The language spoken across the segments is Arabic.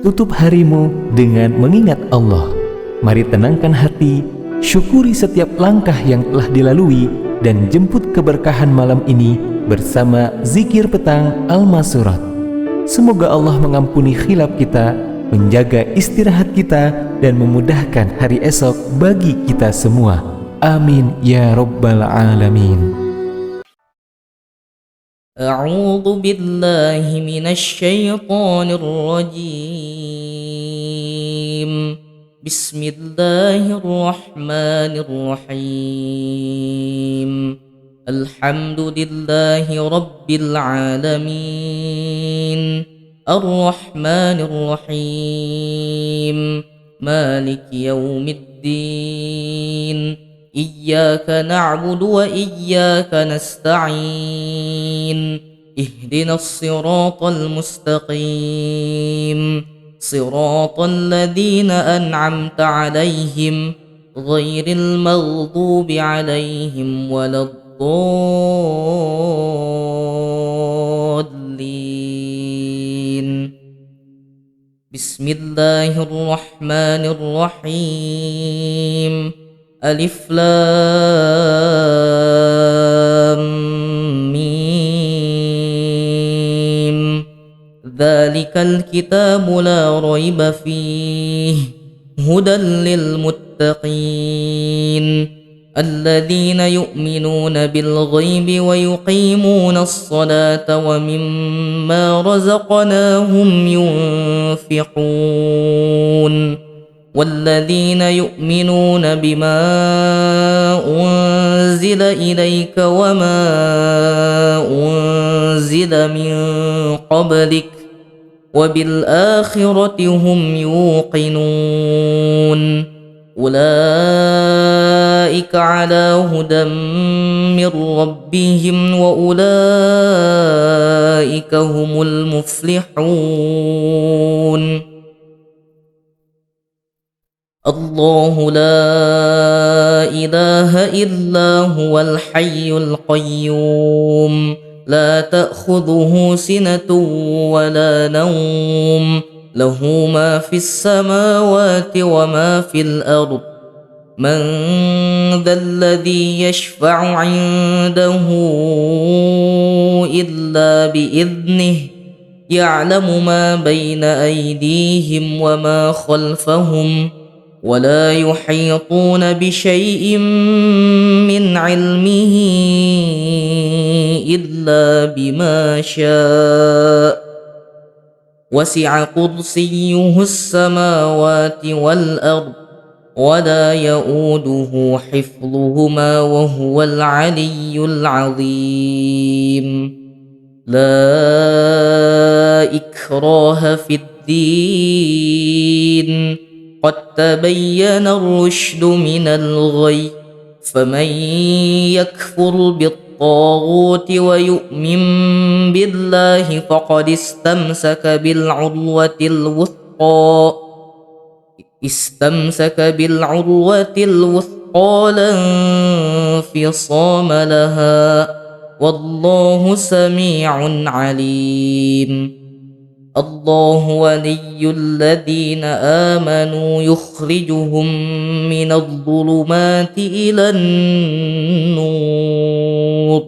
tutup harimu dengan mengingat Allah. Mari tenangkan hati, syukuri setiap langkah yang telah dilalui, dan jemput keberkahan malam ini bersama zikir petang Al-Masurat. Semoga Allah mengampuni khilaf kita, menjaga istirahat kita, dan memudahkan hari esok bagi kita semua. Amin ya rabbal alamin. أعوذ بالله من الشيطان الرجيم بسم الله الرحمن الرحيم الحمد لله رب العالمين الرحمن الرحيم مالك يوم الدين إياك نعبد وإياك نستعين اهدنا الصراط المستقيم صراط الذين أنعمت عليهم غير المغضوب عليهم ولا الضالين بسم الله الرحمن الرحيم ألف لام ميم ذلك الكتاب لا ريب فيه هدى للمتقين الذين يؤمنون بالغيب ويقيمون الصلاة ومما رزقناهم ينفقون والذين يؤمنون بما أنزل إليك وما أنزل من قبلك وبالآخرة هم يوقنون أولئك على هدى من ربهم وأولئك هم المفلحون الله لا إله إلا هو الحي القيوم لا تأخذه سنة ولا نوم له ما في السماوات وما في الأرض من ذا الذي يشفع عنده إلا بإذنه يعلم ما بين أيديهم وما خلفهم ولا يحيطون بشيء من علمه إلا بما شاء وسع كرسيه السماوات والأرض ولا يؤوده حفظهما وهو العلي العظيم لا إكراه في الدين قد تبين الرشد من الغي فمن يكفر بالطاغوت ويؤمن بالله فقد استمسك بالعروة الوثقى لا انفصام لها والله سميع عليم الله ولي الذين آمنوا يخرجهم من الظلمات إلى النور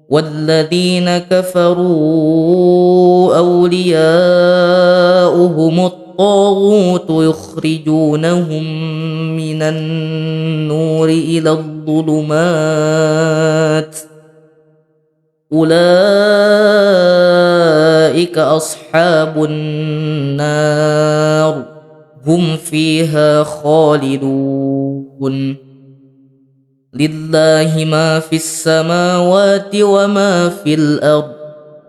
والذين كفروا أولياؤهم الطاغوت يخرجونهم من النور إلى الظلمات أولئك أصحاب النار هم فيها خالدون لله ما في السماوات وما في الأرض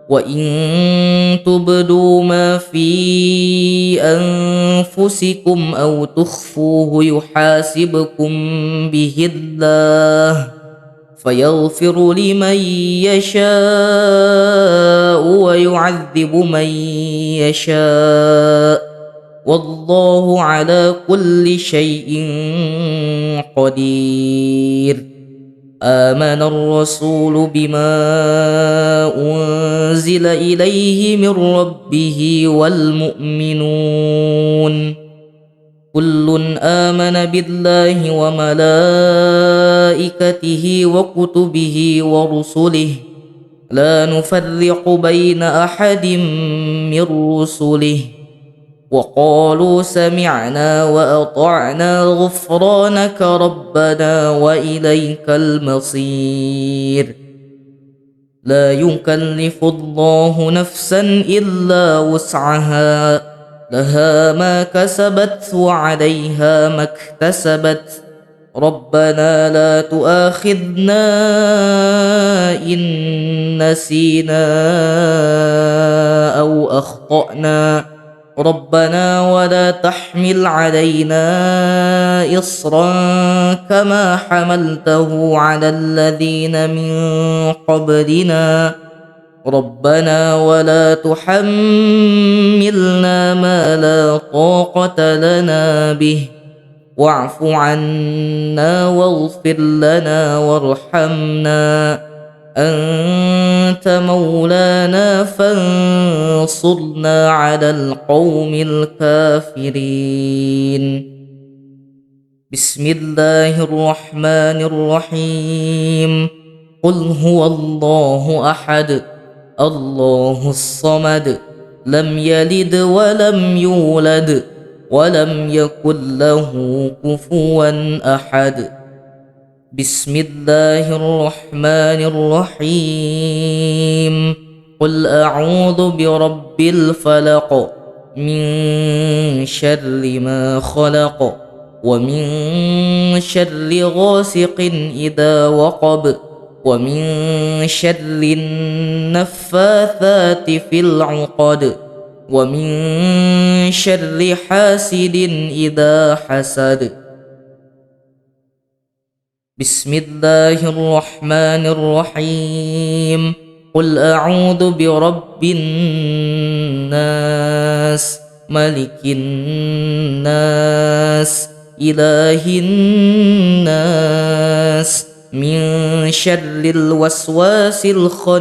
وإن تبدوا ما في أنفسكم أو تخفوه يحاسبكم به الله فيغفر لمن يشاء ويعذب من يشاء والله على كل شيء قدير آمن الرسول بما أنزل إليه من ربه والمؤمنون كل آمن بالله وملائكته وكتبه ورسله لا نفرق بين أحد من رسله وقالوا سمعنا وأطعنا غفرانك ربنا وإليك المصير لا يكلف الله نفسا إلا وسعها لها ما كسبت وعليها ما اكتسبت ربنا لا تؤاخذنا إن نسينا أو أخطأنا ربنا ولا تحمل علينا إصرا كما حملته على الذين من قبلنا ربنا ولا تحملنا ما لا طاقة لنا به واعف عنا واغفر لنا وارحمنا أنت مولانا فانصرنا على القوم الكافرين بسم الله الرحمن الرحيم قل هو الله أحد الله الصمد لم يلد ولم يولد ولم يكن له كفوا أحد بسم الله الرحمن الرحيم قل أعوذ برب الفلق من شر ما خلق ومن شر غاسق إذا وقب ومن شر النفاثات في العقد ومن شر حاسد إذا حسد بسم الله الرحمن الرحيم قل أعوذ برب الناس ملك الناس إله الناس من شر الوسواس الخناس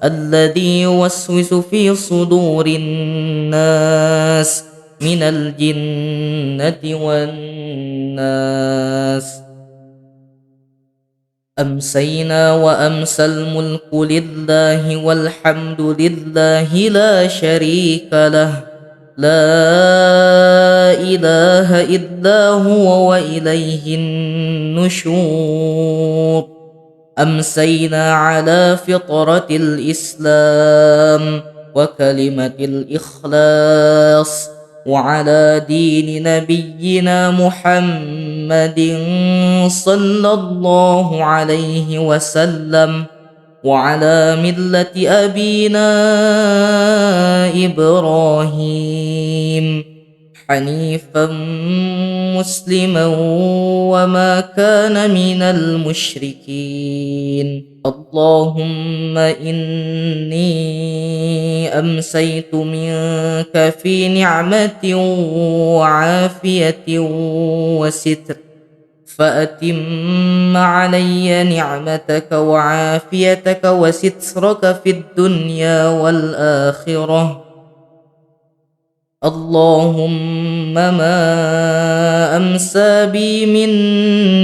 الذي يوسوس في صدور الناس من الجنة والناس أمسينا وأمسى الملك لله والحمد لله لا شريك له لا إله إلا هو وإليه النشور أمسينا على فطرة الإسلام وكلمة الإخلاص وعلى دين نبينا محمد صلى الله عليه وسلم وعلى ملة أبينا إبراهيم حنيفا مسلما وما كان من المشركين اللهم إني أمسيت منك في نعمة وعافية وستر فأتم علي نعمتك وعافيتك وسترك في الدنيا والآخرة اللهم ما أمسى بي من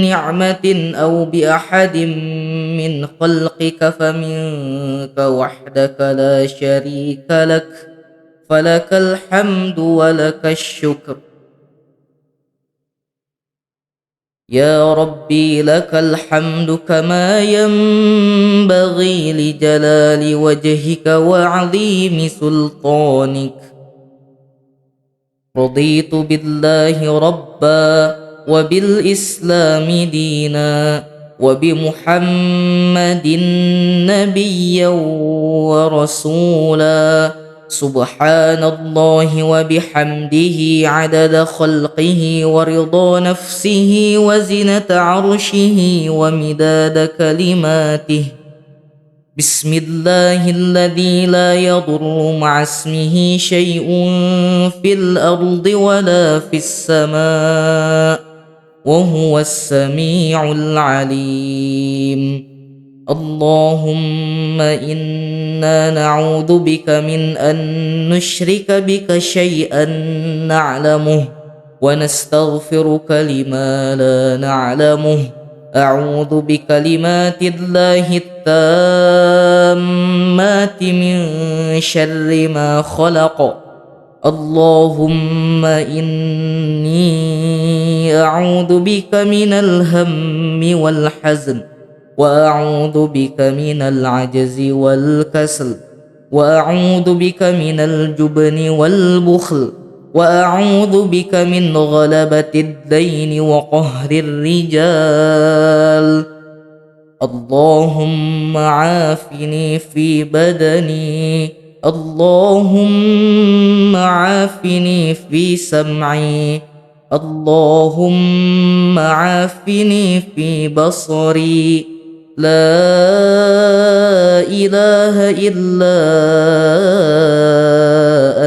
نعمة أو بأحد من خلقك فمنك وحدك لا شريك لك فلك الحمد ولك الشكر يا ربي لك الحمد كما ينبغي لجلال وجهك وعظيم سلطانك رضيت بالله ربا وبالإسلام دينا وبمحمد نبيا ورسولا سبحان الله وبحمده عدد خلقه ورضا نفسه وزنة عرشه ومداد كلماته بسم الله الذي لا يضر مع اسمه شيء في الأرض ولا في السماء وهو السميع العليم. اللهم إنا نعوذ بك من أن نشرك بك شيئا نعلمه ونستغفرك لما لا نعلمه. أعوذ بكلمات الله التامات من شر ما خلق. اللهم إني أعوذ بك من الهم والحزن، وأعوذ بك من العجز والكسل، وأعوذ بك من الجبن والبخل، وأعوذ بك من غلبة الدين وقهر الرجال. اللهم عافني في بدني، اللهم عافني في سمعي، اللهم عافني في بصري. لا إله إلا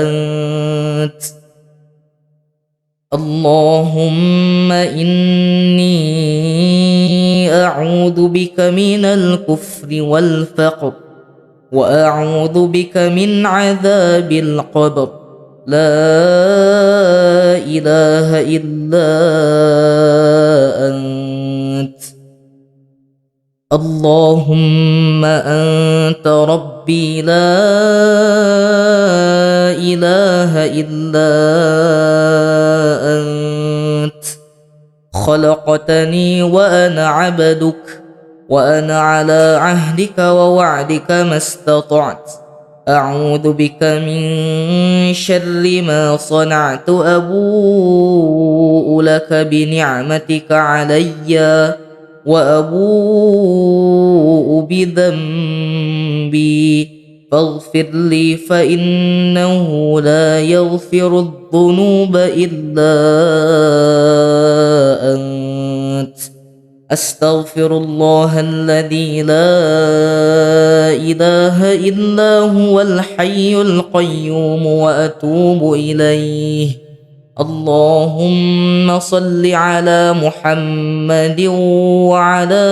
أنت. اللهم إني أعوذ بك من الكفر والفقر، وأعوذ بك من عذاب القبر. لا إله إلا أنت. اللهم أنت ربي لا إله إلا أنت. خلقتني وأنا عبدك، وأنا على عهدك ووعدك ما استطعت. أعوذ بك من شر ما صنعت. أبوء لك بنعمتك علي، وأبوء بذنبي، فاغفر لي فإنه لا يغفر الذنوب إلا أنت. أستغفر الله الذي لا إله إلا هو الحي القيوم وأتوب إليه. اللهم صل على محمد وعلى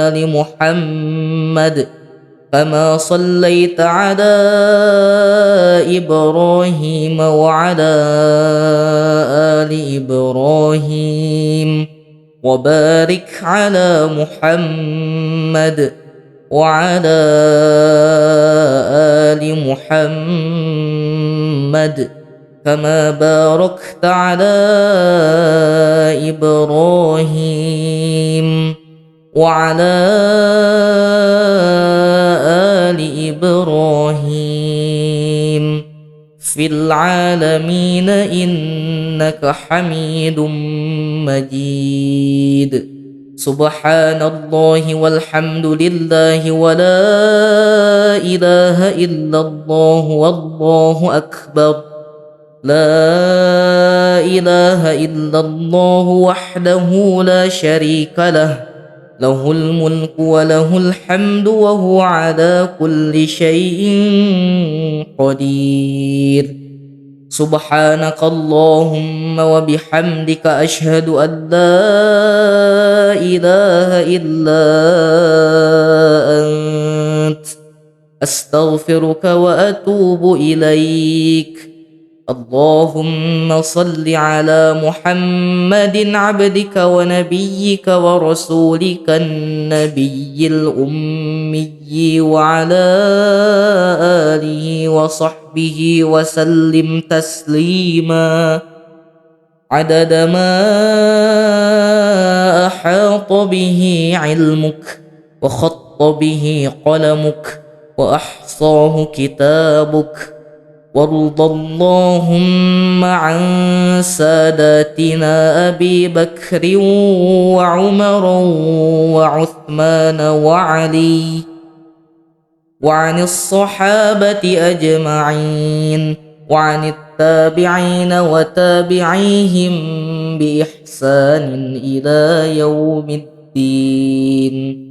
آل محمد كما صليت على إبراهيم وعلى آل إبراهيم، وبارك على محمد وعلى آل محمد كما باركت على إبراهيم وعلى آل إبراهيم في العالمين إنك حميد مجيد. سبحان الله والحمد لله ولا إله إلا الله والله أكبر. لا إله إلا الله وحده لا شريك له، له الملك وله الحمد وهو على كل شيء قدير. سبحانك اللهم وبحمدك أشهد أن لا إله إلا أنت، أستغفرك وأتوب إليك. اللهم صل على محمد عبدك ونبيك ورسولك النبي الأمي وعلى آله وصحبه وسلم تسليما عدد ما أحاط به علمك وخط به قلمك وأحصاه كتابك. وارض اللهم عن ساداتنا أبي بكر وعمر وعثمان وعلي، وعن الصحابة أجمعين، وعن التابعين وتابعيهم بإحسان إلى يوم الدين.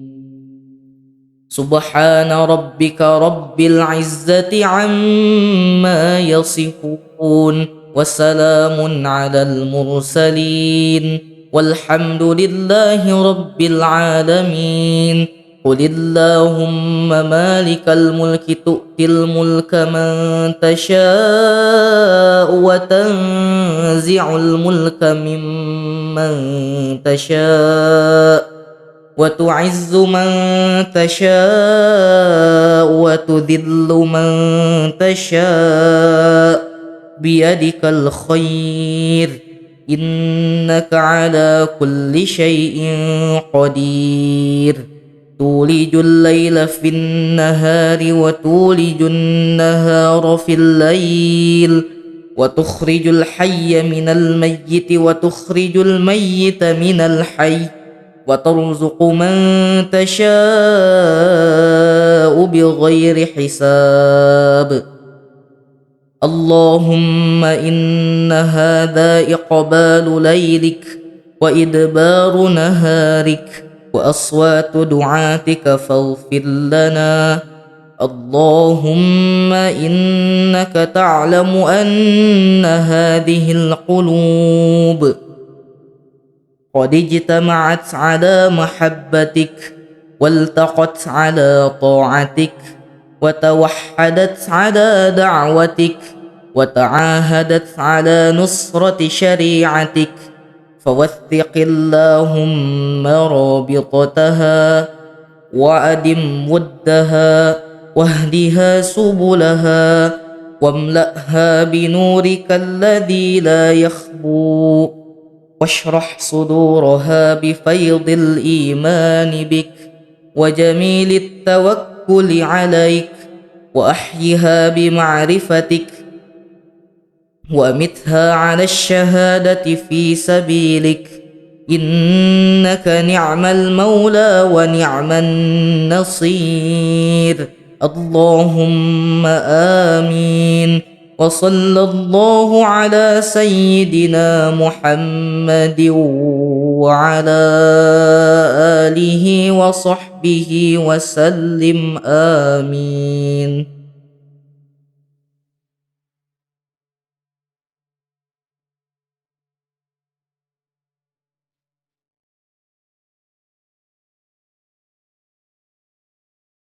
سبحان ربك رب العزة عما يصفون، وسلام على المرسلين والحمد لله رب العالمين. قل اللهم مالك الملك تؤتي الملك من تشاء وتنزع الملك ممن تشاء وتعز من تشاء وتذل من تشاء بيدك الخير إنك على كل شيء قدير. تولج الليل في النهار وتولج النهار في الليل وتخرج الحي من الميت وتخرج الميت من الحي وترزق من تشاء بغير حساب. اللهم إن هذا إقبال ليلك وإدبار نهارك وأصوات دعاتك فاغفر لنا. اللهم إنك تعلم أن هذه القلوب قد اجتمعت على محبتك والتقت على طاعتك وتوحدت على دعوتك وتعاهدت على نصرة شريعتك، فوثق اللهم رابطتها وأدم ودها واهدها سبلها واملأها بنورك الذي لا يخبو، واشرح صدورها بفيض الإيمان بك وجميل التوكل عليك، وأحيها بمعرفتك وأمتها على الشهادة في سبيلك، إنك نعم المولى ونعم النصير. اللهم آمين. وصلى الله على سيدنا محمد وعلى آله وصحبه وسلم. آمين.